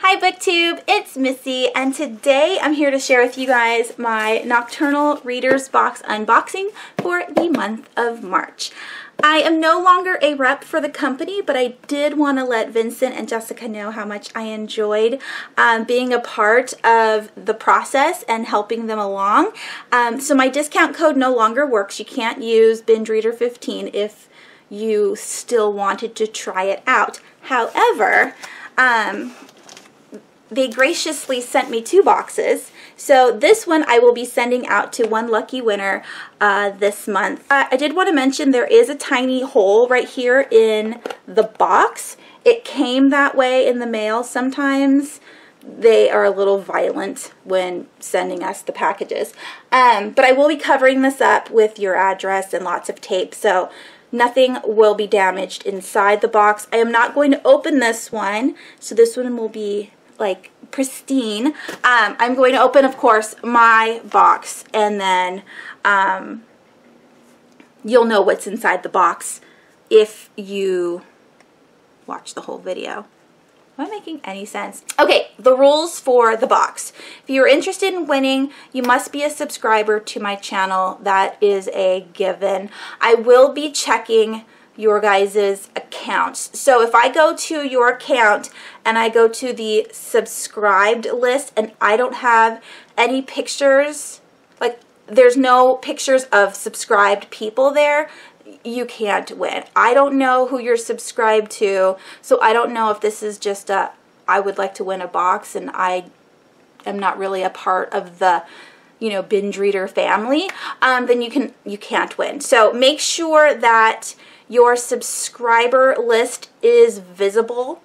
Hi BookTube, it's Missy, and today I'm here to share with you guys my Nocturnal Readers Box unboxing for the month of March. I am no longer a rep for the company, but I did want to let Vincent and Jessica know how much I enjoyed being a part of the process and helping them along. So my discount code no longer works. You can't use BingeReader 15 if you still wanted to try it out. However, they graciously sent me 2 boxes. So this one I will be sending out to one lucky winner this month. I did want to mention there is a tiny hole right here in the box. It came that way in the mail. Sometimes they are a little violent when sending us the packages. But I will be covering this up with your address and lots of tape, so nothing will be damaged inside the box. I am not going to open this one, so this one will be like pristine. I'm going to open, of course, my box, and then you'll know what's inside the box if you watch the whole video. Am I making any sense? Okay, the rules for the box. If you're interested in winning, you must be a subscriber to my channel. That is a given. I will be checking your guys' accounts. So if I go to your account and I go to the subscribed list and I don't have any pictures, like there's no pictures of subscribed people there, you can't win. I don't know who you're subscribed to, so I don't know if this is just a I would like to win a box and I am not really a part of the BingeReader family, then you can't win. So make sure that your subscriber list is visible.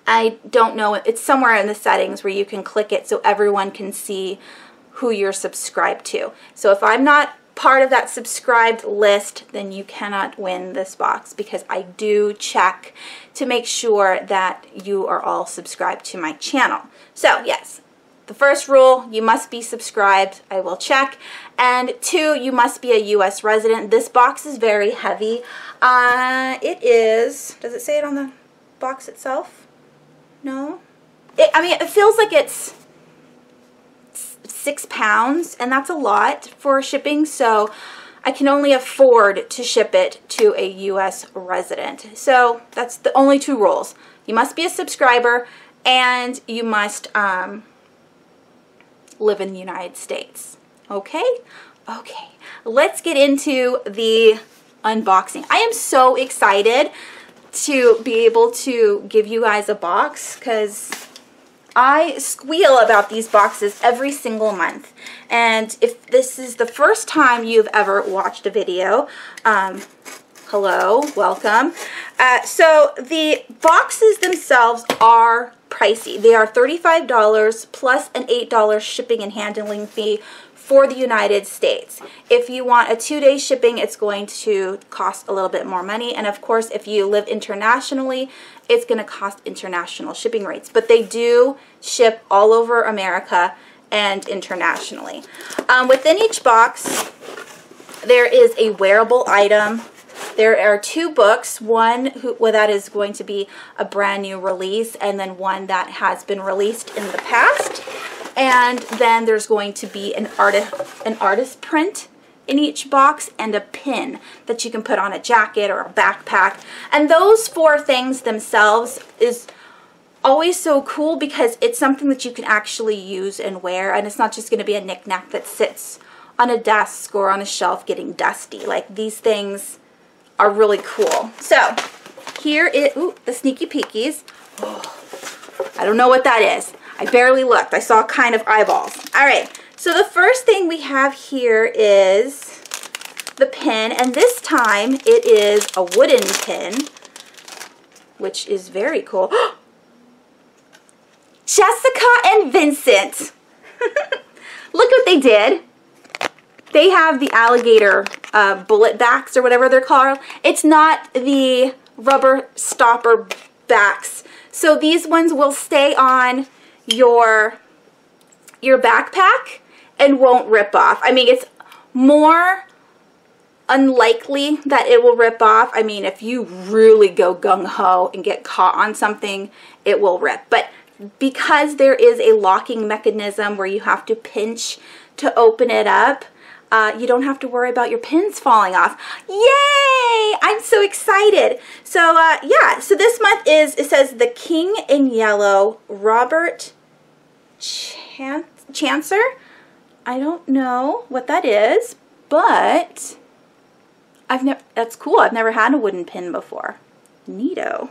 I don't know, it's somewhere in the settings where you can click it so everyone can see who you're subscribed to. So if I'm not part of that subscribed list, then you cannot win this box, because I do check to make sure that you are all subscribed to my channel. So yes, the first rule, you must be subscribed. I will check. And 2, you must be a U.S. resident. This box is very heavy. It is, does it say it on the box itself? No? I mean, it feels like it's 6 pounds, and that's a lot for shipping, so I can only afford to ship it to a U.S. resident. So that's the only 2 rules. You must be a subscriber, and you must live in the United States. Okay? Okay. Let's get into the unboxing. I am so excited to be able to give you guys a box, because I squeal about these boxes every single month. And if this is the first time you've ever watched a video, hello, welcome. So the boxes themselves are pricey. They are $35 plus an $8 shipping and handling fee for the United States. If you want a 2-day shipping, it's going to cost a little bit more money. And of course, if you live internationally, it's going to cost international shipping rates. But they do ship all over America and internationally. Within each box, there is a wearable item. There are 2 books, one that is going to be a brand new release, and then one that has been released in the past. And then there's going to be an artist print in each box, and a pin that you can put on a jacket or a backpack. And those 4 things themselves is always so cool, because it's something that you can actually use and wear, and it's not just going to be a knick-knack that sits on a desk or on a shelf getting dusty. Like, these things are really cool. So here is, ooh, the sneaky peekies. Oh, I don't know what that is. I barely looked. I saw kind of eyeballs. All right. So the first thing we have here is the pin, and this time it is a wooden pin, which is very cool. Jessica and Vincent. Look what they did. They have the alligator bullet backs, or whatever they're called. It's not the rubber stopper backs. So these ones will stay on your backpack and won't rip off. I mean, it's more unlikely that it will rip off. I mean, if you really go gung-ho and get caught on something, it will rip. But because there is a locking mechanism where you have to pinch to open it up, you don't have to worry about your pins falling off. Yay! I'm so excited. So yeah, so this month it says The King in Yellow, Robert Chancer. I don't know what that is, but that's cool. I've never had a wooden pin before. Neato.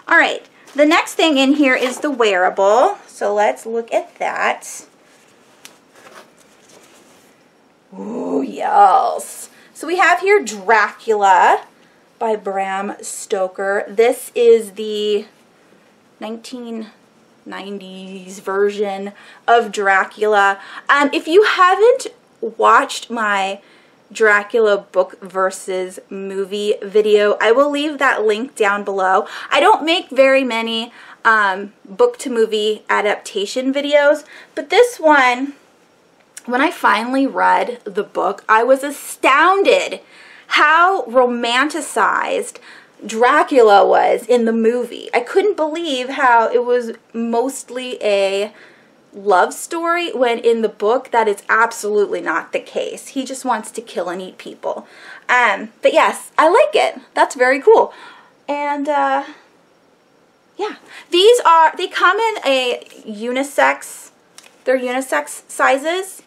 All right, the next thing in here is the Wearable. So let's look at that. Oh, yes. So we have here Dracula by Bram Stoker. This is the 1990s version of Dracula. If you haven't watched my Dracula book versus movie video, I will leave that link down below. I don't make very many book to movie adaptation videos, but this one, when I finally read the book, I was astounded how romanticized Dracula was in the movie. I couldn't believe how it was mostly a love story, when in the book that is absolutely not the case. He just wants to kill and eat people. But yes, I like it. That's very cool. And yeah, they come in a unisex, they're unisex sizes.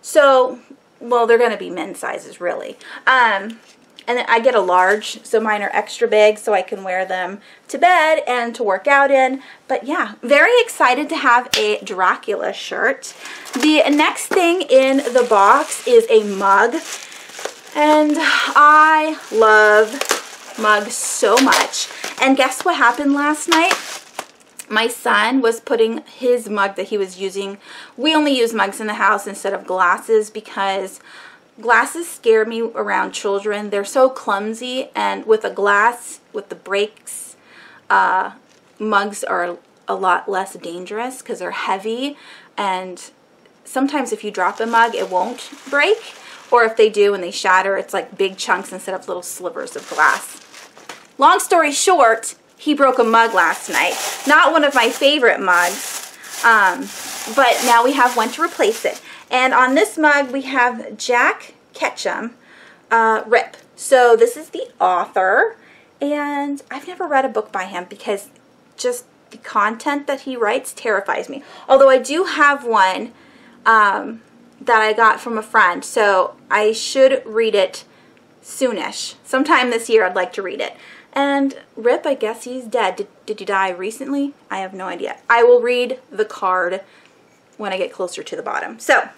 So, well, they're going to be men's sizes, really. And then I get a large, so mine are extra big, so I can wear them to bed and to work out in. But yeah, very excited to have a Dracula shirt. The next thing in the box is a mug. And I love mugs so much. And guess what happened last night? My son was putting his mug that he was using. We only use mugs in the house instead of glasses because glasses scare me around children. They're so clumsy, and with a glass, with the breaks, mugs are a lot less dangerous because they're heavy, and sometimes if you drop a mug, it won't break, or if they do and they shatter, it's like big chunks instead of little slivers of glass. Long story short, he broke a mug last night. Not one of my favorite mugs, but now we have one to replace it. And on this mug, we have Jack Ketchum, Rip. So this is the author, and I've never read a book by him because just the content that he writes terrifies me. Although I do have one that I got from a friend, so I should read it soonish. Sometime this year I'd like to read it. And Rip, I guess he's dead. Did he die recently? I have no idea. I will read the card when I get closer to the bottom. So,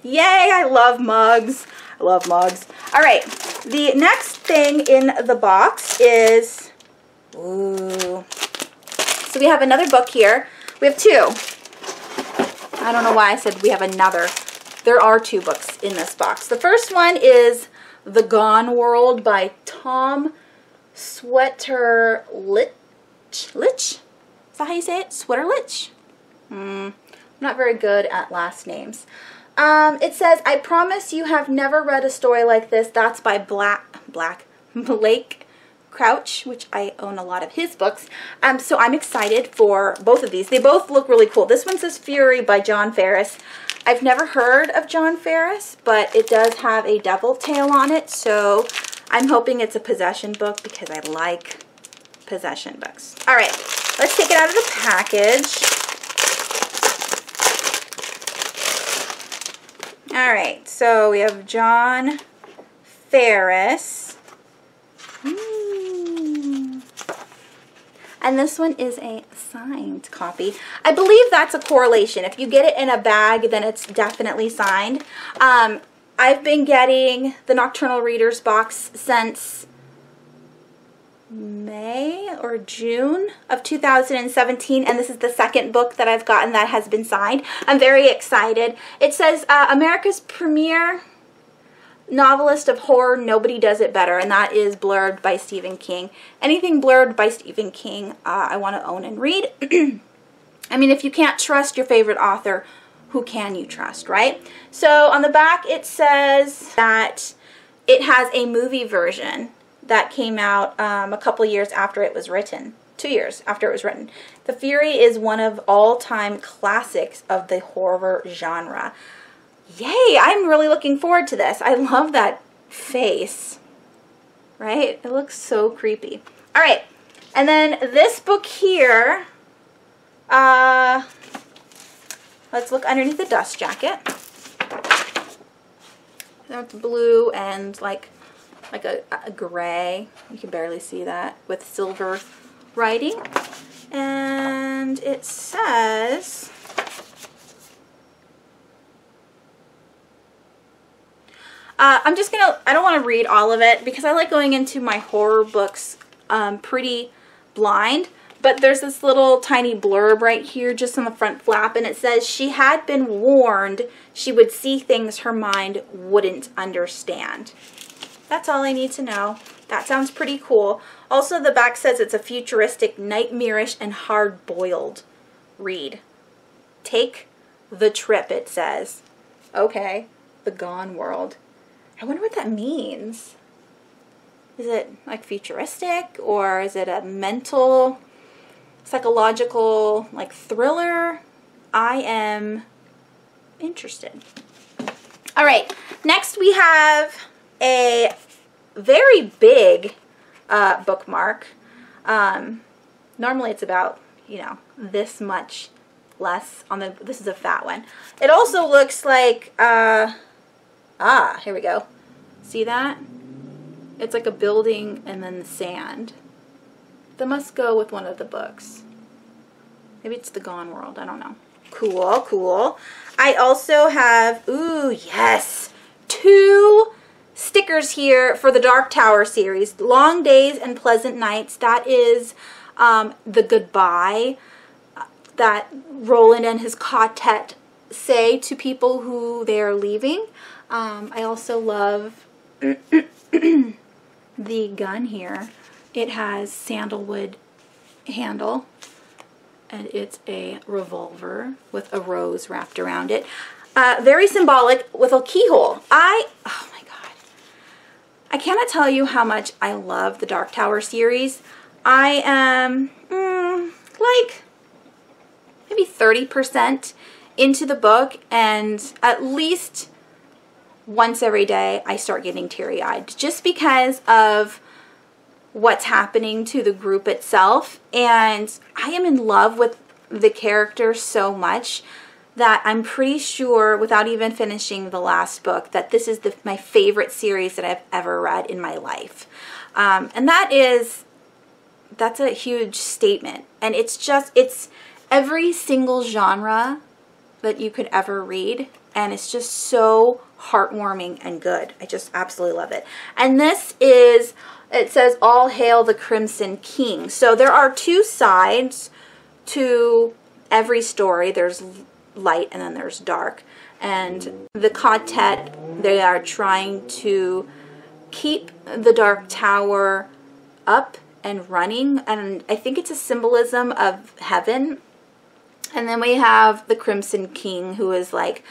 yay, I love mugs. I love mugs. All right, the next thing in the box is, ooh. So we have another book here. We have two. I don't know why I said we have another. There are two books in this box. The first one is The Gone World by Tom Sweterlich. Is that how you say it? Sweterlich? I'm not very good at last names. It says, I promise you have never read a story like this. That's by Blake Crouch, which I own a lot of his books. So I'm excited for both of these. They both look really cool. This one says Fury by John Ferris. I've never heard of John Ferris, but it does have a devil tail on it, so I'm hoping it's a possession book because I like possession books. All right, let's take it out of the package. All right, so we have John Ferris. And this one is a signed copy. I believe that's a correlation. If you get it in a bag, then it's definitely signed. I've been getting the Nocturnal Readers box since May or June of 2017, and this is the second book that I've gotten that has been signed. I'm very excited. It says, America's premier novelist of horror, nobody does it better, and that is blurred by Stephen King. Anything blurred by Stephen King, I want to own and read. I mean, if you can't trust your favorite author, who can you trust, right? So on the back it says that it has a movie version that came out a couple years after it was written, 2 years after it was written. The Fury is one of all-time classics of the horror genre. Yay, I'm really looking forward to this. I love that face, right? It looks so creepy. All right, and then this book here, let's look underneath the dust jacket. That's blue and like a gray. You can barely see that, with silver writing. And it says, I don't want to read all of it because I like going into my horror books pretty blind. But there's this little tiny blurb right here just on the front flap, and it says she had been warned she would see things her mind wouldn't understand. That's all I need to know. That sounds pretty cool. Also, the back says it's a futuristic, nightmarish, and hard-boiled read. Take the trip, it says. Okay, the Gone World. I wonder what that means. Is it like futuristic, or is it a mental, psychological, like thriller? I am interested. All right, next we have a very big bookmark. Normally it's about, you know, this much less on the, this is a fat one. It also looks like, here we go. See that? It's like a building and then the sand. That must go with one of the books. Maybe it's the Gone World, I don't know. Cool, cool. I also have, ooh, yes, 2 stickers here for the Dark Tower series. Long Days and Pleasant Nights. That is the goodbye that Roland and his quartet say to people who they are leaving. I also love the gun here. It has sandalwood handle, and it's a revolver with a rose wrapped around it. Very symbolic with a keyhole. Oh my God. I cannot tell you how much I love the Dark Tower series. I am like maybe 30% into the book, and at least once every day I start getting teary-eyed just because of what's happening to the group itself. And I am in love with the characters so much that I'm pretty sure, without even finishing the last book, that this is my favorite series that I've ever read in my life. And that's a huge statement. And it's every single genre that you could ever read, and it's just so heartwarming and good. I just absolutely love it. And this is, it says, All Hail the Crimson King. So there are 2 sides to every story. There's light and then there's dark. And the quartet, they are trying to keep the Dark Tower up and running. And I think it's a symbolism of heaven. And then we have the Crimson King, who is like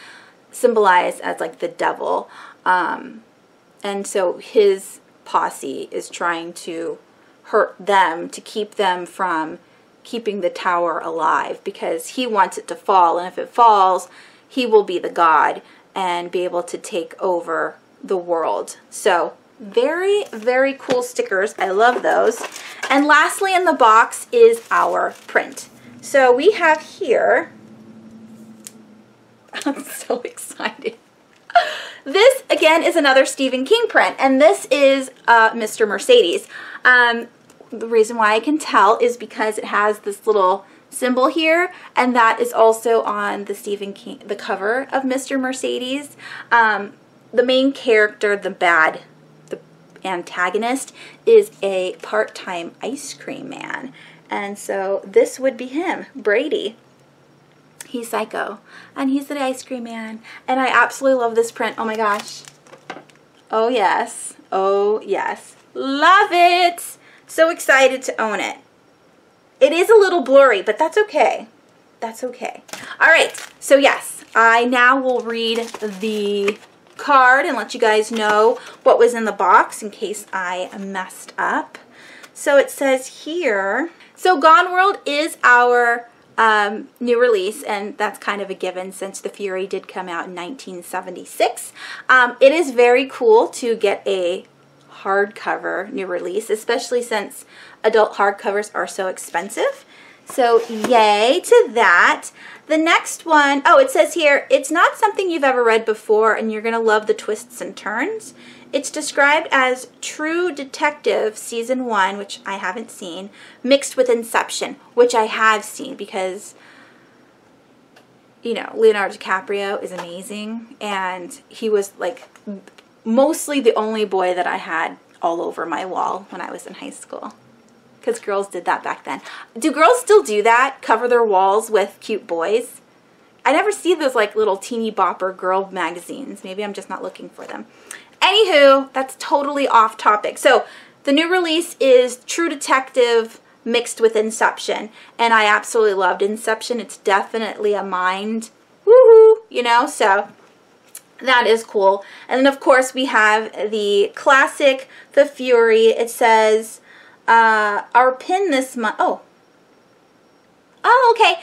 symbolized as like the devil. And so his posse is trying to hurt them to keep them from keeping the tower alive, because he wants it to fall, and if it falls, he will be the god and be able to take over the world. So very, very cool stickers. I love those. And lastly in the box is our print. So we have here, I'm so excited. This, again, is another Stephen King print, and this is Mr. Mercedes. The reason why I can tell is because it has this little symbol here, and that is also on the Stephen King, the cover of Mr. Mercedes. The main character, the antagonist, is a part-time ice cream man. And so this would be him, Brady. He's psycho, and he's the ice cream man. And I absolutely love this print. Oh my gosh. Oh yes. Oh yes. Love it. So excited to own it. It is a little blurry, but that's okay. That's okay. All right. So yes, I now will read the card and let you guys know what was in the box in case I messed up. So it says here, So Gone World is our new release, and that's kind of a given since The Fury did come out in 1976. It is very cool to get a hardcover new release, especially since adult hardcovers are so expensive. So yay to that. The next one, oh, it says here, it's not something you've ever read before and you're going to love the twists and turns. It's described as True Detective Season 1, which I haven't seen, mixed with Inception, which I have seen because, you know, Leonardo DiCaprio is amazing, and he was like mostly the only boy that I had all over my wall when I was in high school. Because girls did that back then. Do girls still do that? Cover their walls with cute boys? I never see those like little teeny bopper girl magazines. Maybe I'm just not looking for them. Anywho, that's totally off topic. So the new release is True Detective mixed with Inception. And I absolutely loved Inception. It's definitely a mind woohoo, you know, so that is cool. And then of course we have the classic The Fury. It says our pin this month. Oh, okay.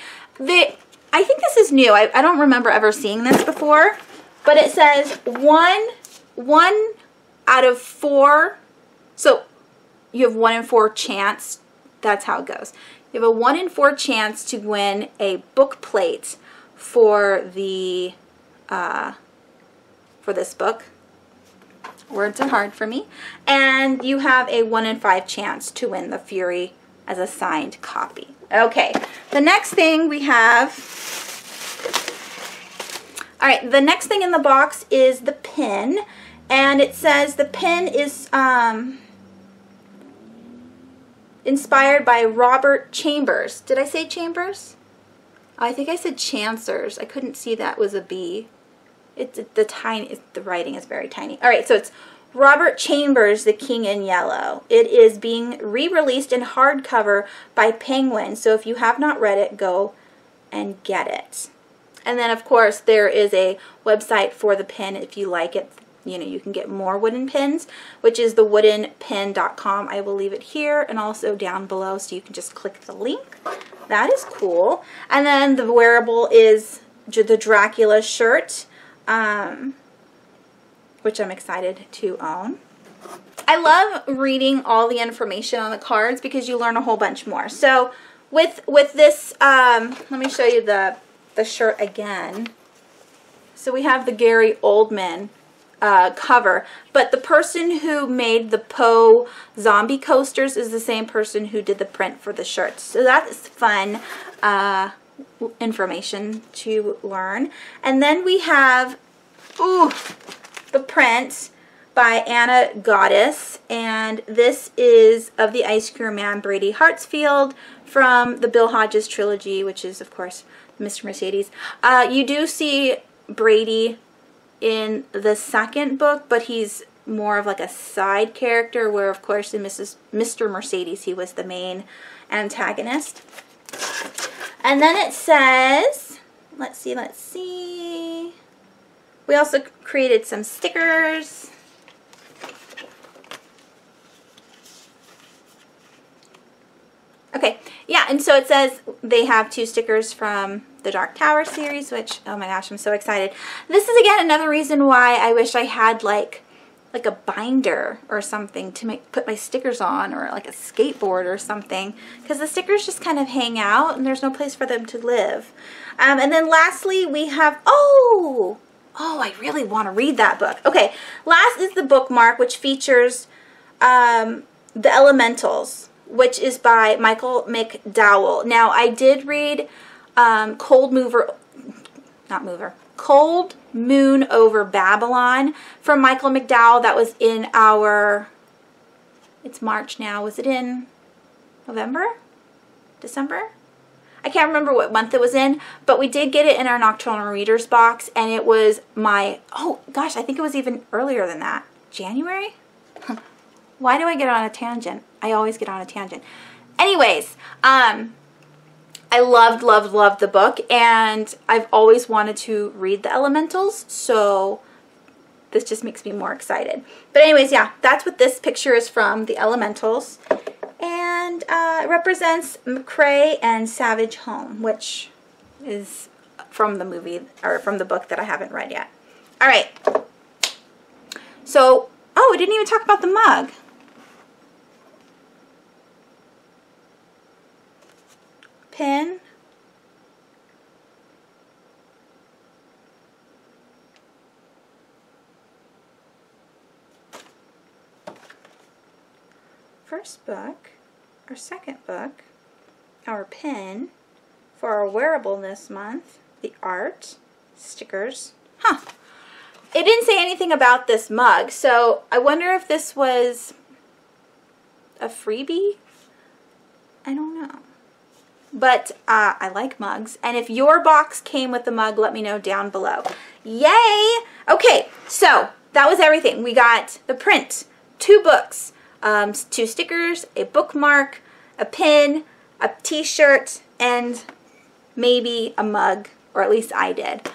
I think this is new. I don't remember ever seeing this before, but it says one out of 4. So you have 1 in 4 chance. That's how it goes. You have a 1 in 4 chance to win a book plate for the for this book. Words are hard for me. And you have a 1 in 5 chance to win The Fury as a signed copy. Okay, the next thing we have, all right, the next thing in the box is the pin. And it says the pin is inspired by Robert Chambers. Did I say Chambers? I think I said Chancers. I couldn't see that was a B. The writing is very tiny. All right, so it's Robert Chambers, The King in Yellow. It is being re-released in hardcover by Penguin. So if you have not read it, go and get it. And then, of course, there is a website for the pin if you like it. You know, you can get more wooden pins, which is thewoodenpin.com. I will leave it here and also down below, so you can just click the link. That is cool. And then the wearable is the Dracula shirt, which I'm excited to own. I love reading all the information on the cards because you learn a whole bunch more. So with this, let me show you the shirt again. So we have the Gary Oldman cover, but the person who made the Poe zombie coasters is the same person who did the print for the shirts. So that is fun information to learn. And then we have the print by Anna Goddess, and this is of the Ice Cream Man, Brady Hartsfield, from the Bill Hodges trilogy, which is of course Mr. Mercedes. You do see Brady in the second book, but he's more of like a side character, where of course in Mr. Mercedes he was the main antagonist. And then it says, let's see, we also created some stickers. Okay, yeah, and so it says they have 2 stickers from the Dark Tower series, which, oh my gosh, I'm so excited. This is, again, another reason why I wish I had, like a binder or something to put my stickers on, or like a skateboard or something, because the stickers just kind of hang out and there's no place for them to live. And then lastly, we have, oh, I really want to read that book. Okay, last is the bookmark, which features The Elementals, which is by Michael McDowell. Now, I did read Cold Moon Over Babylon from Michael McDowell. That was in our, it's March now. Was it in November? December? I can't remember what month it was in, but we did get it in our Nocturnal Readers box, and it was my, oh gosh, I think it was even earlier than that. January? Why do I get on a tangent? I always get on a tangent. Anyways, I loved the book, and I've always wanted to read The Elementals, so this just makes me more excited. But anyways, yeah, that's what this picture is from, The Elementals. And and it represents McCrae and Savage Home, which is from the movie, or from the book that I haven't read yet. All right. So, oh, we didn't even talk about the mug. Pin. First book, our second book, our pin for our wearable this month, the art, stickers. Huh. It didn't say anything about this mug, so I wonder if this was a freebie? I don't know. But I like mugs, and if your box came with the mug, let me know down below. Yay! Okay, so that was everything. We got the print, 2 books, 2 stickers, a bookmark, a pin, a t-shirt, and maybe a mug, or at least I did.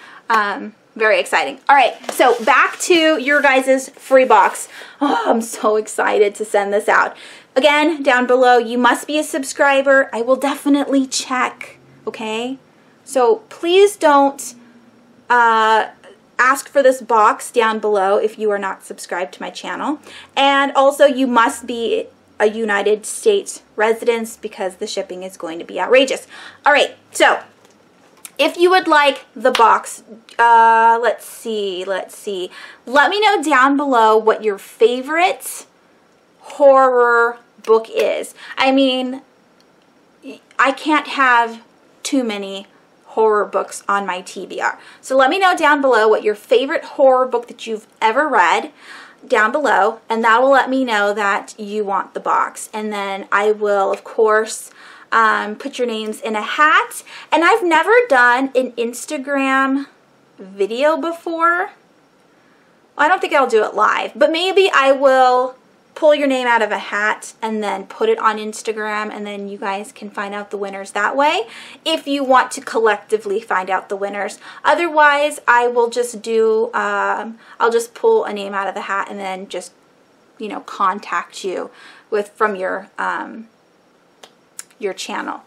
Very exciting. All right, so back to your guys' free box. Oh, I'm so excited to send this out. Again, down below, you must be a subscriber. I will definitely check, okay? So please don't ask for this box down below if you are not subscribed to my channel. And also, you must be a United States resident because the shipping is going to be outrageous. All right, so if you would like the box, let's see. Let me know down below what your favorite horror book is. I mean, I can't have too many horror books on my TBR. So let me know down below what your favorite horror book that you've ever read down below, and that will let me know that you want the box. And then I will, of course, put your names in a hat. And I've never done an Instagram video before. I don't think I'll do it live, but maybe I will pull your name out of a hat and then put it on Instagram, and then you guys can find out the winners that way if you want to collectively find out the winners. Otherwise, I will just do, I'll just pull a name out of the hat and then just, you know, contact you from your channel.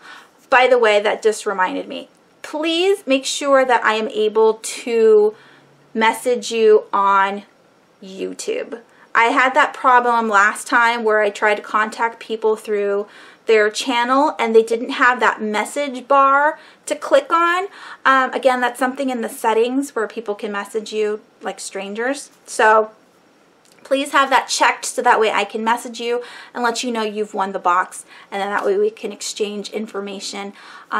By the way, that just reminded me, please make sure that I am able to message you on YouTube. I had that problem last time where I tried to contact people through their channel and they didn't have that message bar to click on. Again, that's something in the settings where people can message you like strangers. So please have that checked so that way I can message you and let you know you've won the box, and then that way we can exchange information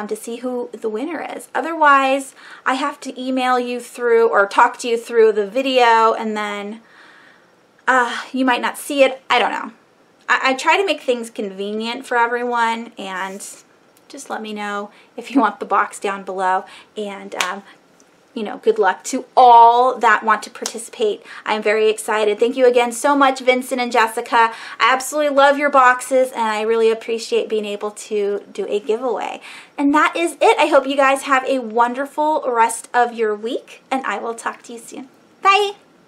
to see who the winner is. Otherwise, I have to email you through or talk to you through the video, and then you might not see it. I don't know. I try to make things convenient for everyone, and just let me know if you want the box down below. And you know, good luck to all that want to participate. I'm very excited. Thank you again so much, Vincent and Jessica. I absolutely love your boxes, and I really appreciate being able to do a giveaway. And that is it. I hope you guys have a wonderful rest of your week, and I will talk to you soon. Bye.